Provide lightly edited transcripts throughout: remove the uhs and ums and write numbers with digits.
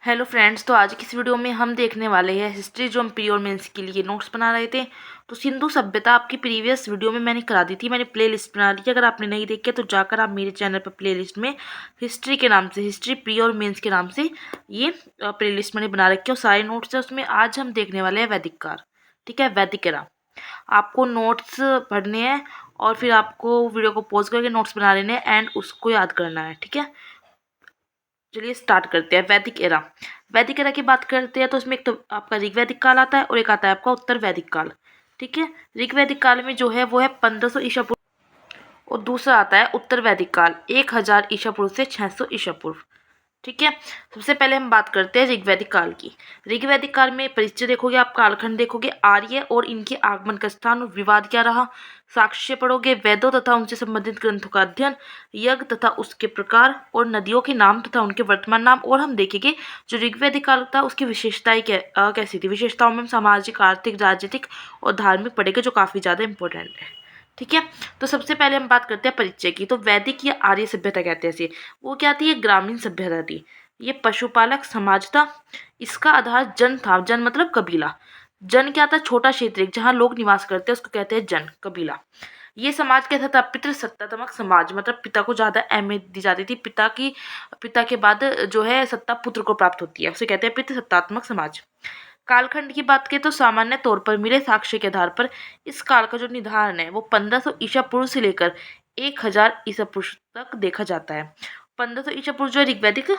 Hello friends, तो आज की इस वीडियो में हम देखने वाले हैं हिस्ट्री जो हम प्री और मेंस के लिए नोट्स बना रहे थे। तो सिंधु सभ्यता आपकी प्रीवियस वीडियो में मैंने करा दी थी, मैंने प्लेलिस्ट बना दी है। अगर आपने नहीं देखी है तो जाकर आप मेरे चैनल पर प्लेलिस्ट में हिस्ट्री के नाम से, हिस्ट्री प्री और मेंस के नाम से ये प्लेलिस्ट मैंने बना रखी है और सारे नोट्स है उसमें। आज हम देखने वाले हैं वैदिक काल, ठीक है, वैदिक एरा। आपको नोट्स पढ़ने हैं और फिर आपको वीडियो को पॉज करके नोट्स बना लेने हैं एंड उसको याद करना है, ठीक है। चलिए स्टार्ट करते हैं। वैदिक एरा, वैदिक एरा की बात करते हैं तो इसमें एक तो आपका ऋग्वैदिक काल आता है और एक आता है आपका उत्तर वैदिक काल, ठीक है। ऋग्वैदिक काल में जो है वो है 1500 ईसा पूर्व और दूसरा आता है उत्तर वैदिक काल 1000 ईसा पूर्व से 600 ईसा पूर्व, ठीक है। सबसे पहले हम बात करते हैं ऋग्वैदिक काल की। ऋग्वैदिक काल में परिचय देखोगे आप, कालखंड देखोगे, आर्य और इनके आगमन का स्थान और विवाद क्या रहा, साक्ष्य पढ़ोगे, वेदों तथा उनसे संबंधित ग्रंथों का अध्ययन, यज्ञ तथा उसके प्रकार और नदियों के नाम तथा उनके वर्तमान नाम। और हम देखेंगे जो ऋग्वैदिक काल था उसकी विशेषताएं कैसी थी। विशेषताओं में हम सामाजिक, आर्थिक, राजनीतिक और धार्मिक पढ़ेंगे जो काफ़ी ज़्यादा इंपॉर्टेंट है, ठीक है। तो सबसे पहले हम बात करते हैं परिचय की। तो वैदिक या आर्य सभ्यता कहते हैं इसे। वो क्या थी, ये ग्रामीण सभ्यता थी, ये पशुपालक समाज था। इसका आधार जन था। जन मतलब कबीला। जन क्या था, छोटा क्षेत्र जहाँ लोग निवास करते हैं उसको कहते हैं जन, कबीला। ये समाज कैसा था, पितृसत्तात्मक समाज, मतलब पिता को ज्यादा अहमियत दी जाती थी। पिता के बाद जो है सत्ता पुत्र को प्राप्त होती है, उसे कहते हैं पितृसत्तात्मक समाज। कालखंड की बात करें तो सामान्य तौर पर मिले साक्ष्य के आधार पर इस काल का जो निर्धारण है वो 1500 ईसा पूर्व से लेकर 1000 ईसा पूर्व तक देखा जाता है। 1500 ईसा पूर्व जो है ऋग्वैदिक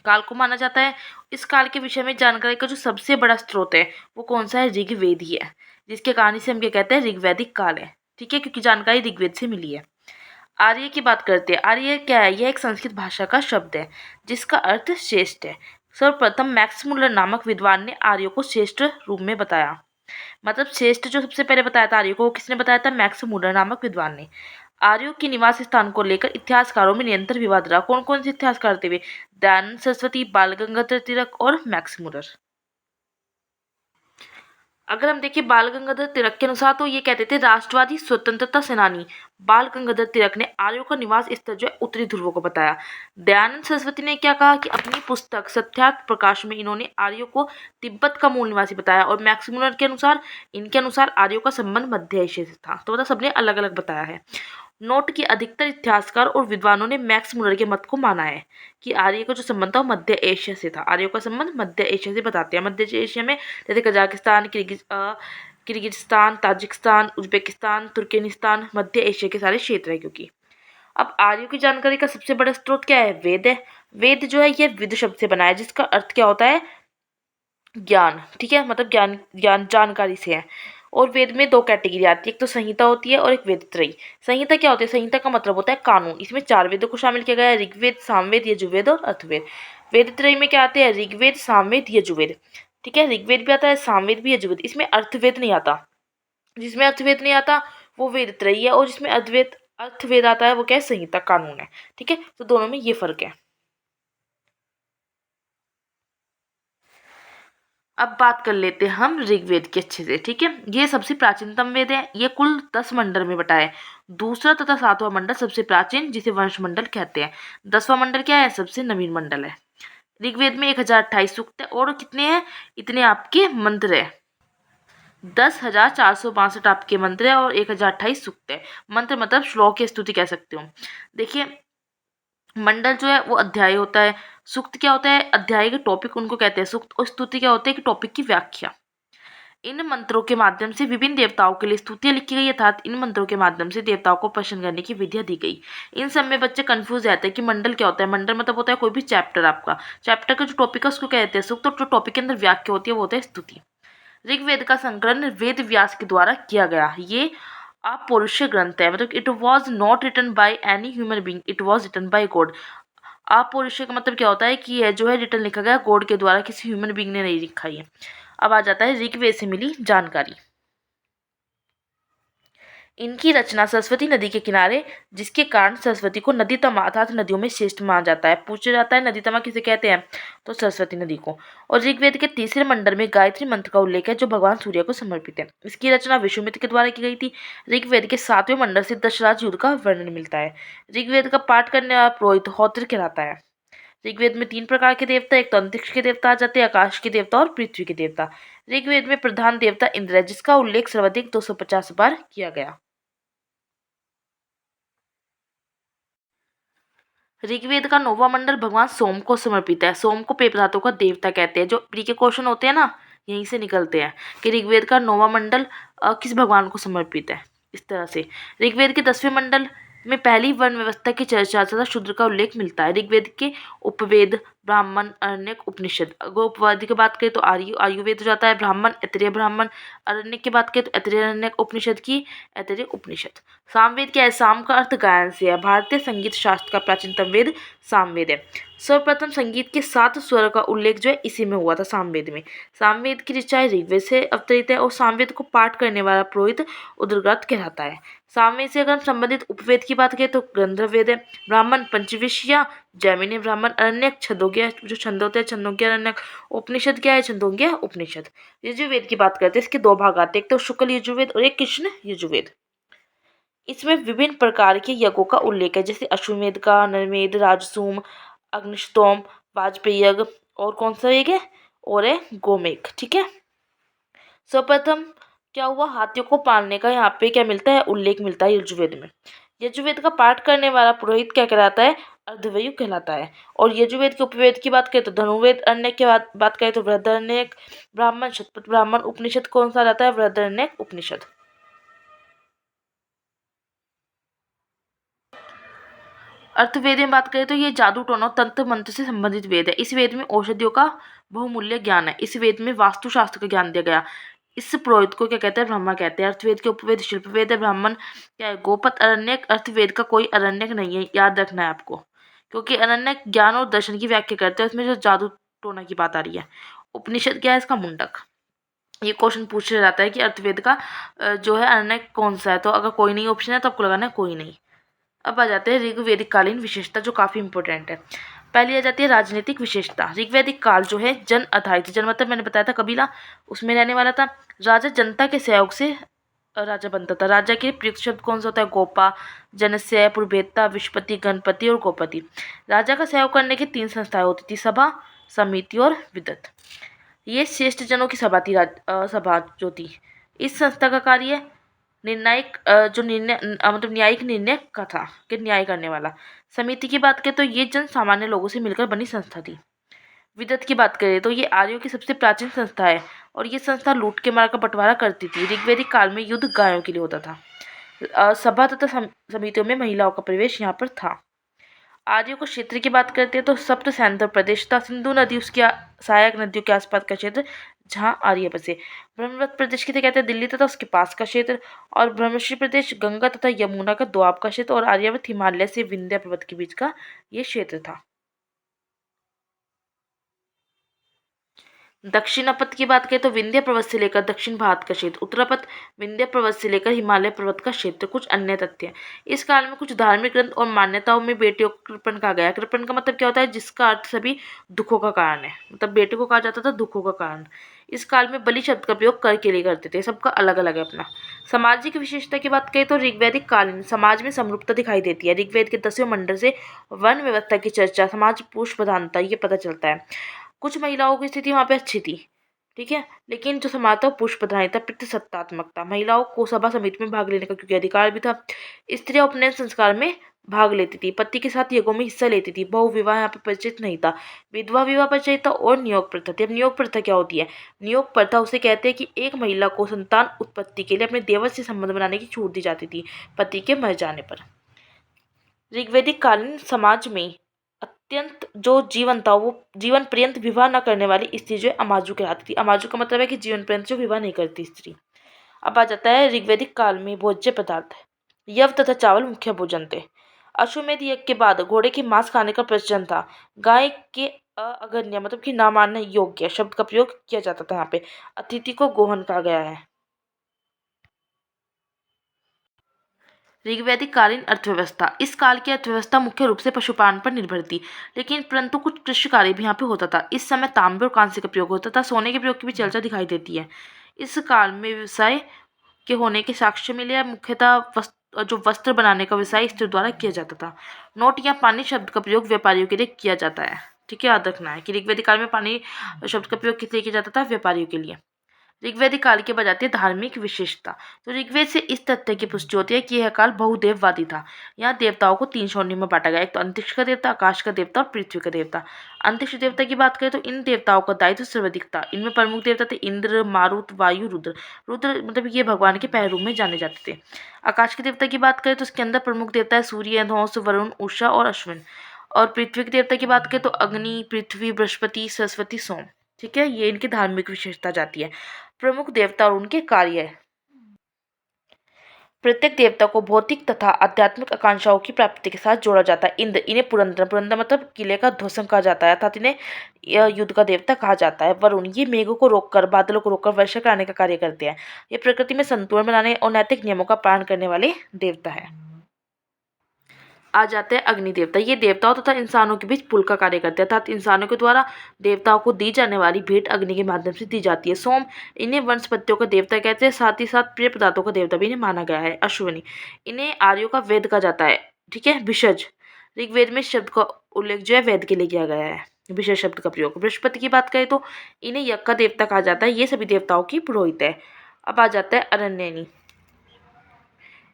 काल को माना जाता है। इस काल के विषय में जानकारी का जो सबसे बड़ा स्रोत है वो कौन सा है, ऋग्वेद ही है, जिसके कारण से हम क्या कहते हैं, ऋग्वैदिक काल है, ठीक है, क्योंकि जानकारी ऋग्वेद से मिली है। आर्य की बात करते हैं। आर्य क्या है, यह एक संस्कृत भाषा का शब्द है जिसका अर्थ श्रेष्ठ है। सर्वप्रथम मैक्स मुलर नामक विद्वान ने आर्यों को श्रेष्ठ रूप में बताया। मतलब श्रेष्ठ जो सबसे पहले बताया था आर्यों को, किसने बताया था, मैक्स मुलर नामक विद्वान ने। आर्यों के निवास स्थान को लेकर इतिहासकारों में निरंतर विवाद रहा। कौन कौन से इतिहासकार थे वे, दयानंद सरस्वती, बाल गंगाधर तिलक और मैक्स मुलर। अगर हम देखें बाल गंगाधर तिलक के अनुसार तो ये कहते थे राष्ट्रवादी स्वतंत्रता सेनानी बाल गंगाधर तिलक ने आर्यों का निवास स्थल जो है उत्तरी ध्रुव को बताया। दयानंद सरस्वती ने क्या कहा कि अपनी पुस्तक सत्यार्थ प्रकाश में इन्होंने आर्यों को तिब्बत का मूल निवासी बताया। और मैक्स मुलर के अनुसार, इनके अनुसार आर्यों का संबंध मध्य एशिया से था। तो मतलब सबने अलग अलग बताया है। नोट की अधिकतर इतिहासकार और विद्वानों ने मैक्स मुलर के मत को माना है कि आर्य का जो संबंध था वो मध्य एशिया से था। आर्यों का संबंध मध्य एशिया से बताते हैं। मध्य एशिया में जैसे Kazakhstan, Kyrgyzstan, Tajikistan, Uzbekistan, Turkmenistan, मध्य एशिया के सारे क्षेत्र है। क्योंकि अब आर्यों की जानकारी का सबसे बड़ा स्रोत क्या है, वेद है। वेद जो है ये विद शब्द से बना है जिसका अर्थ क्या होता है, ज्ञान, ठीक है, मतलब ज्ञान, ज्ञान जानकारी से है। और वेद में दो कैटेगरी आती है, एक तो संहिता होती है और एक वेदत्रयी। संहिता क्या होती है, संहिता का मतलब होता है कानून। इसमें 4 वेदों को शामिल किया गया है, ऋग्वेद, सामवेद, यजुर्वेद और अथर्ववेद। वेदत्रयी में क्या आते हैं, ऋग्वेद, सामवेद, यजुर्वेद, ठीक है। ऋग्वेद भी आता है, सामवेद भी, यजुर्वेद। इसमें अर्थवेद नहीं आता। जिसमें अर्थवेद नहीं आता वो वेदत्रयी है, और जिसमें अर्थवेद आता है वो क्या है, संहिता, कानून है, ठीक है। तो दोनों में ये फर्क है। अब बात कर लेते हैं हम ऋग्वेद की अच्छे से, ठीक है। ये सबसे प्राचीनतम वेद है। ये कुल 10 मंडल में बटा है। दूसरा तथा 7वां मंडल सबसे प्राचीन, जिसे वंश मंडल कहते हैं। 10वां मंडल क्या है, सबसे नवीन मंडल है। ऋग्वेद में 1028 सूक्त है और कितने हैं, इतने आपके मंत्र है। 10,462 आपके मंत्र है और 1028 सूक्त है। मंत्र मतलब श्लोक की स्तुति कह सकते हो। देखिए मंडल जो है वो अध्याय होता है। सूक्त क्या होता है, अध्याय के टॉपिक उनको कहते हैं सूक्त। और स्तुति क्या होता है कि टॉपिक की व्याख्या। इन मंत्रों के माध्यम से विभिन्न देवताओं के लिए स्तुतियां लिखी गई, अर्थात इन मंत्रों के माध्यम से देवताओं को प्रसन्न करने की विधियां दी गई। इन सब में बच्चे कंफ्यूज रहते हैं कि मंडल क्या होता है। मंडल मतलब होता है कोई भी चैप्टर, आपका चैप्टर का जो टॉपिक है उसको कहते हैं सूक्त, और जो टॉपिक के अंदर व्याख्या होती है वो होता है स्तुति। ऋग्वेद का संकलन वेद व्यास के द्वारा किया गया। ये अपौरुषीय ग्रंथ है, मतलब it was not written by any human being, it was written by God. अपौरुषीय का मतलब क्या होता है कि यह जो है रिटन लिखा गया गॉड के द्वारा, किसी ह्यूमन बींग ने नहीं लिखा है। अब आ जाता है ऋग्वेद से मिली जानकारी। इनकी रचना सरस्वती नदी के किनारे, जिसके कारण सरस्वती को नदीतमा अर्थात नदियों में श्रेष्ठ माना जाता है। पूछा जाता है नदीतमा किसे कहते हैं, तो सरस्वती नदी को। और ऋग्वेद के तीसरे मंडल में गायत्री मंत्र का उल्लेख है जो भगवान सूर्य को समर्पित है। इसकी रचना विश्वामित्र के द्वारा की गई थी। ऋग्वेद के 7वें मंडल से दशराज युद्ध का वर्णन मिलता है। ऋग्वेद का पाठ करने वाला पुरोहित होत्र कहलाता है। ऋग्वेद में 3 प्रकार के देवता, एक तो अंतरिक्ष के देवता आ जाते हैं, आकाश के देवता और पृथ्वी के देवता। ऋग्वेद में प्रधान देवता इंद्र है, जिसका उल्लेख सर्वाधिक 250 बार किया गया। ऋग्वेद का 9वां मंडल भगवान सोम को समर्पित है। सोम को पेय पदार्थों का देवता कहते हैं। जो प्री के क्वेश्चन होते हैं ना, यहीं से निकलते हैं कि ऋग्वेद का 9वां मंडल किस भगवान को समर्पित है। इस तरह से ऋग्वेद के 10वें मंडल में पहली वर्ण व्यवस्था की चर्चा तथा शूद्र का उल्लेख मिलता है। ऋग्वेद के उपवेद, ब्राह्मण, अरण्यक, उपनिषद। अगर उपवाद की बात करें तो आयुर्वेद हो जाता है, ब्राह्मण, ऐतरेय ब्राह्मण। अरण्यक की बात करें तो ऐतरेय अरण्यक, उपनिषद की ऐतरेय उपनिषद। सामवेद क्या है? साम का अर्थ गायन से है। भारतीय संगीत शास्त्र का प्राचीनतम वेद सामवेद है। सर्वप्रथम संगीत के 7 स्वर का उल्लेख जो है इसी में हुआ था, सामवेद में। सामवेद की ऋचाएं ऋग्वेद से अवतरित है और सामवेद को पाठ करने वाला पुरोहित उद्गात कहलाता है। सामवेद से अगर हम संबंधित उपवेद की बात करें तो गंधर्ववेद है। ब्राह्मण पंचविशिया जैमिनी ब्राह्मण। अरण्यक छंदोग्य, जो छंद होते हैं छंदोग्य अरण्यक। उपनिषद क्या है? छंदोग्य उपनिषद। यजुर्वेद की बात करते हैं, इसके 2 भाग आते हैं, एक तो शुक्ल यजुर्वेद और एक कृष्ण यजुर्वेद। इसमें विभिन्न प्रकार के यज्ञों का उल्लेख है, जैसे अश्वमेध का, नरमेध, राजसूम, अग्निष्टोम, वाजपेयी यज्ञ, और कौन सा यज्ञ है और है गोमेध। ठीक है। सर्वप्रथम क्या हुआ? हाथियों को पालने का यहाँ पे क्या मिलता है? उल्लेख मिलता है यजुर्वेद में। यजुर्वेद का पाठ करने वाला पुरोहित क्या कहलाता है? अर्धवयु कहलाता है। और यजुर्वेद के उपवेद की बात करें तो धनुर्वेद। अरण्यक की बात करें तो बृहदारण्यक। ब्राह्मण, शतपथ ब्राह्मण। उपनिषद कौन सा रहता है? बृहदारण्यक उपनिषद। अर्थवेद में बात करें तो ये जादू टोना तंत्र मंत्र से संबंधित वेद है। इस वेद में औषधियों का बहुमूल्य ज्ञान है। इस वेद में वास्तुशास्त्र का ज्ञान दिया गया। इस पुरोहित को क्या कहते हैं? ब्रह्मा कहते हैं। अर्थवेद के उपवेद शिल्पवेद है। ब्राह्मण क्या है? गोपत। अरण्यक, अर्थवेद का कोई अरण्यक नहीं है, याद रखना है आपको, क्योंकि अरण्यक ज्ञान और दर्शन की व्याख्या करते हैं, उसमें जो जादू टोना की बात आ रही है। उपनिषद क्या है? इसका मुंडक। ये क्वेश्चन पूछा जाता है कि अर्थवेद का जो है अरण्यक कौन सा है, तो अगर कोई नहीं ऑप्शन है तो आपको लगाना है कोई नहीं। अब आ जाते हैं ऋग्वैदिक कालीन विशेषता, जो काफ़ी इंपॉर्टेंट है। पहली आ जाती है राजनीतिक विशेषता। ऋग्वैदिक काल जो है जन आधारित, जन मतलब मैंने बताया था कबीला, उसमें रहने वाला था। राजा जनता के सहयोग से राजा बनता था। राजा के प्रयुक्त शब्द कौन सा होता है? गोपा, जनस्य, पुरबेत्ता, विष्पति, गणपति और गोपति। राजा का सहयोग करने की 3 संस्थाएं होती थी, सभा, समिति और विदत। ये श्रेष्ठ जनों की सभा थी, सभा जो थी। इस संस्था का कार्य निर्णायक जो निर्णय मतलब न्यायिक निर्णय का था, कि न्याय करने वाला। समिति की बात करें तो ये जन सामान्य लोगों से मिलकर बनी संस्था थी। विदत की बात करें तो ये आर्यों की सबसे प्राचीन संस्था है और ये संस्था लूट के मार का बंटवारा करती थी। ऋग्वैदिक काल में युद्ध गायों के लिए होता था। सभा तथा समितियों में महिलाओं का प्रवेश यहाँ पर था। आर्यों को क्षेत्र की बात करते हैं तो सप्त सैंधव प्रदेश था। सिंधु नदी उसकी सहायक नदियों के आसपास का क्षेत्र जहाँ आर्य बसे। ब्रह्मवत प्रदेश किसे कहते हैं? दिल्ली तथा उसके पास का क्षेत्र। और ब्रह्मश्री प्रदेश गंगा तथा यमुना का दोआब का क्षेत्र। और आर्यावर्त हिमालय से विंध्य पर्वत के बीच का ये क्षेत्र था। दक्षिण पथ की बात करें तो विंध्य पर्वत से लेकर दक्षिण भारत का क्षेत्र। उत्तर पथ विंध्य पर्वत से लेकर हिमालय पर्वत का क्षेत्र। कुछ अन्य तथ्य। इस काल में कुछ धार्मिक ग्रंथ और मान्यताओं में बेटियों को कृपण कहा गया। कृपण का मतलब क्या होता है? जिसका अर्थ सभी दुखों का कारण है, मतलब बेटे को कहा जाता था दुखों का कारण। इस काल में बलि शब्द का प्रयोग कर के लिए करते थे। सबका अलग अलग है अपना। सामाजिक विशेषता की बात करें तो ऋग्वैदिक कालीन समाज में समरूपता दिखाई देती है। ऋग्वेद के 10वें मंडल से वर्ण व्यवस्था की चर्चा, समाज पुरुष प्रधानता, ये पता चलता है। कुछ महिलाओं की स्थिति वहाँ पे अच्छी थी, ठीक है, लेकिन जो समाज था पुरुष प्रधान था। पितृसत्तात्मकता, महिलाओं को सभा समिति में भाग लेने का क्योंकि अधिकार भी था। स्त्रियां उपनयन संस्कार में भाग लेती थी, पति के साथ यज्ञों में हिस्सा लेती थी। बहु विवाह यहाँ पे प्रचलित नहीं था, विधवा विवाह प्रचलित था। और नियोग प्रथा थी। अब नियोग प्रथा क्या होती है? नियोग प्रथा उसे कहते हैं कि एक महिला को संतान उत्पत्ति के लिए अपने देवर से संबंध बनाने की छूट दी जाती थी पति के मर जाने पर। ऋग्वैदिक कालीन समाज में अत्यंत जो जीवन था वो जीवन पर्यंत विवाह न करने वाली स्त्री जो है अमाजु कहलाती थी। अमाजु का मतलब है कि जीवन पर्यंत जो विवाह नहीं करती स्त्री। अब आ जाता है ऋग्वैदिक काल में भोज्य पदार्थ। यव तथा चावल मुख्य भोजन थे। अश्वमेध यज्ञ के बाद घोड़े के मांस खाने का प्रचलन था। गाय के अगन्य मतलब कि न मानने योग्य शब्द का प्रयोग किया जाता था। यहाँ पे अतिथि को गोहन कहा गया है। ऋग्वैदिक कालीन अर्थव्यवस्था। इस काल की अर्थव्यवस्था मुख्य रूप से पशुपालन पर निर्भर थी, लेकिन परंतु कुछ कृषि कार्य भी यहाँ पे होता था। इस समय तांबे और कांस्य का प्रयोग होता था। सोने के प्रयोग की भी चर्चा दिखाई देती है। इस काल में व्यवसाय के होने के साक्ष्य मिले हैं। मुख्यतः जो वस्त्र बनाने का व्यवसाय स्त्री द्वारा किया जाता था। नोट या पानी शब्द का प्रयोग व्यापारियों के लिए किया जाता है। ठीक है, याद रखना है कि ऋग्वेदिक काल में पानी शब्द का प्रयोग किस लिए किया जाता था? व्यापारियों के लिए। ऋग्वैदिक काल की बजाती है धार्मिक विशेषता। तो ऋग्वेद से इस तथ्य की पुष्टि होती है कि यह काल बहुदेववादी था। यहाँ देवताओं को 3 श्रेणियों में बांटा गया, एक तो अंतरिक्ष का देवता, आकाश का देवता और पृथ्वी का देवता। अंतरिक्ष देवता की बात करें तो इन देवताओं का दायित्व सर्वाधिक था। इनमें प्रमुख देवता थे इंद्र, मारुत, वायु, रुद्र। रुद्र मतलब ये भगवान के पहले रूप में जाने जाते थे। आकाश के देवता की बात करें तो उसके अंदर प्रमुख देवता है सूर्य, धौंस, वरुण, उषा और अश्विन। और पृथ्वी के देवता की बात करें तो अग्नि, पृथ्वी, बृहस्पति, सरस्वती, सोम। ठीक है, ये इनकी धार्मिक विशेषता जाती है। प्रमुख देवता और उनके कार्य। प्रत्येक देवता को भौतिक तथा आध्यात्मिक आकांक्षाओं की प्राप्ति के साथ जोड़ा जाता है। इंद्र, इन्हें पुरंदर, पुरंदर मतलब किले का ध्वंसक कहा जाता है, अर्थात इन्हें युद्ध का देवता कहा जाता है। वरुण, ये मेघों को रोककर, बादलों को रोककर वर्षा कराने का कार्य करते हैं। ये प्रकृति में संतुलन बनाने और नैतिक नियमों का पालन करने वाले देवता है। आ जाते हैं अग्नि देवता। ये देवताओं तथा इंसानों के बीच पुल का कार्य करते हैं, अर्थात इंसानों के द्वारा देवताओं को दी जाने वाली भेंट अग्नि के माध्यम से दी जाती है। सोम, इन्हें वनस्पतियों का देवता कहते हैं, साथ ही साथ प्रिय पदार्थों का देवता भी इन्हें माना गया है। अश्विनी, इन्हें आर्यों का वेद कहा जाता है। ठीक है। भिषज, ऋग्वेद में शब्द का उल्लेख जो है वेद के लिए किया गया है, विशेष शब्द का प्रयोग। बृहस्पति की बात करें तो इन्हें यज्ञ का देवता कहा जाता है, ये सभी देवताओं की पुरोहित है। अब आ जाता है अरण्यनी,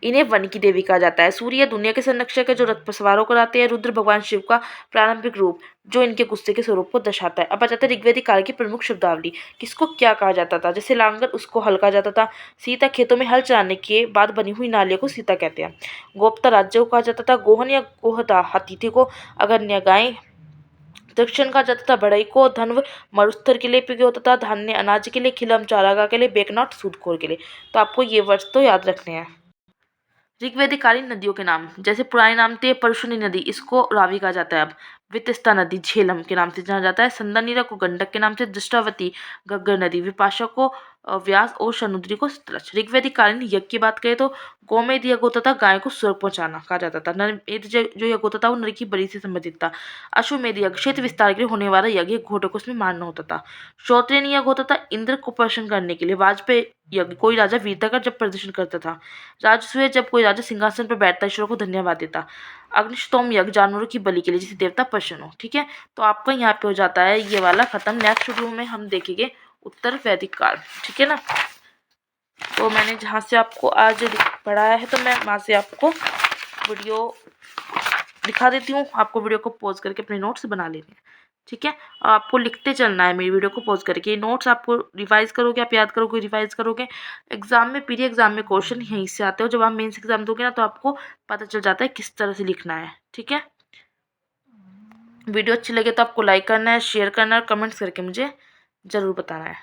इन्हें वन की देवी कहा जाता है। सूर्य दुनिया के संरक्षक है जो रथ पर सवारों कराते हैं। रुद्र भगवान शिव का प्रारंभिक रूप जो इनके गुस्से के स्वरूप को दर्शाता है। अब आ जाता है ऋग्वेदिक काल की प्रमुख शब्दावली, किसको क्या कहा जाता था। जैसे लांगर, उसको हल कहा जाता था। सीता, खेतों में हल चलाने के बाद बनी हुई नालियों को सीता कहते हैं। गोप्ता, राज्य को कहा जाता था। गोहन या गोहता, अतिथि को। अगन्य, गाय। दक्षिण कहा जाता था। बढ़ई को। धन्व, मरुस्थल के लिए उपयोगी होता था। धान्य, अनाज के लिए। खिलम, चारागाह के लिए। बेकनॉट, सूदखोर के लिए। तो आपको ये वर्ड्स तो याद रखने हैं। ऋग्वेदिक कालीन नदियों के नाम, जैसे पुराने नाम थे परशुनी नदी, इसको रावी कहा जाता है। अब वितस्ता नदी झेलम के नाम से जाना जाता है। संदानीरा को गंडक के नाम से। दृष्टावती, घग्गर नदी। विपाशा को व्यास और समुद्री को सतलज। ऋग्वेदिक कालीन यज्ञ की बात करें तो गोमेद यज्ञ होता था, गाय को स्वर्ग पहुंचाना कहा जाता था। नरमेद जो यज्ञ होता था वो नर की बलि से संबंधित था। अश्वमेध यज्ञ, क्षेत्र विस्तार के लिए होने वाला यज्ञ, घोड़े को उसमें मारना होता था। श्रोत्रियन यज्ञ होता था इंद्र को प्रसन्न करने के लिए। वाजपेयी यज्ञ, कोई राजा वीरता का जब प्रदर्शन करता था। राजसूय, जब कोई राजा सिंहासन पर बैठता ईश्वर को धन्यवाद देता। अग्निष्टोम यज्ञ, जानवरों की बलि के लिए जिसे देवता प्रसन्न हो। ठीक है, तो आपका यहाँ पे हो जाता है ये वाला खत्म। नेक्स्ट वीडियो में हम देखेंगे उत्तर वैदिक काल। ठीक है ना। तो मैंने जहाँ से आपको आज पढ़ाया है तो मैं वहाँ से आपको वीडियो दिखा देती हूँ। आपको वीडियो को पॉज करके अपने नोट्स बना लेने हैं। ठीक है, और आपको लिखते चलना है मेरी वीडियो को पॉज करके। नोट्स आपको रिवाइज करोगे, आप याद करोगे, रिवाइज करोगे। एग्जाम में, प्री एग्जाम में क्वेश्चन यहीं से आते हो। जब आप मेंस एग्जाम दोगे ना तो आपको पता चल जाता है किस तरह से लिखना है। ठीक है, वीडियो अच्छी लगे तो आपको लाइक करना है, शेयर करना है और कमेंट्स करके मुझे ज़रूर बताना है।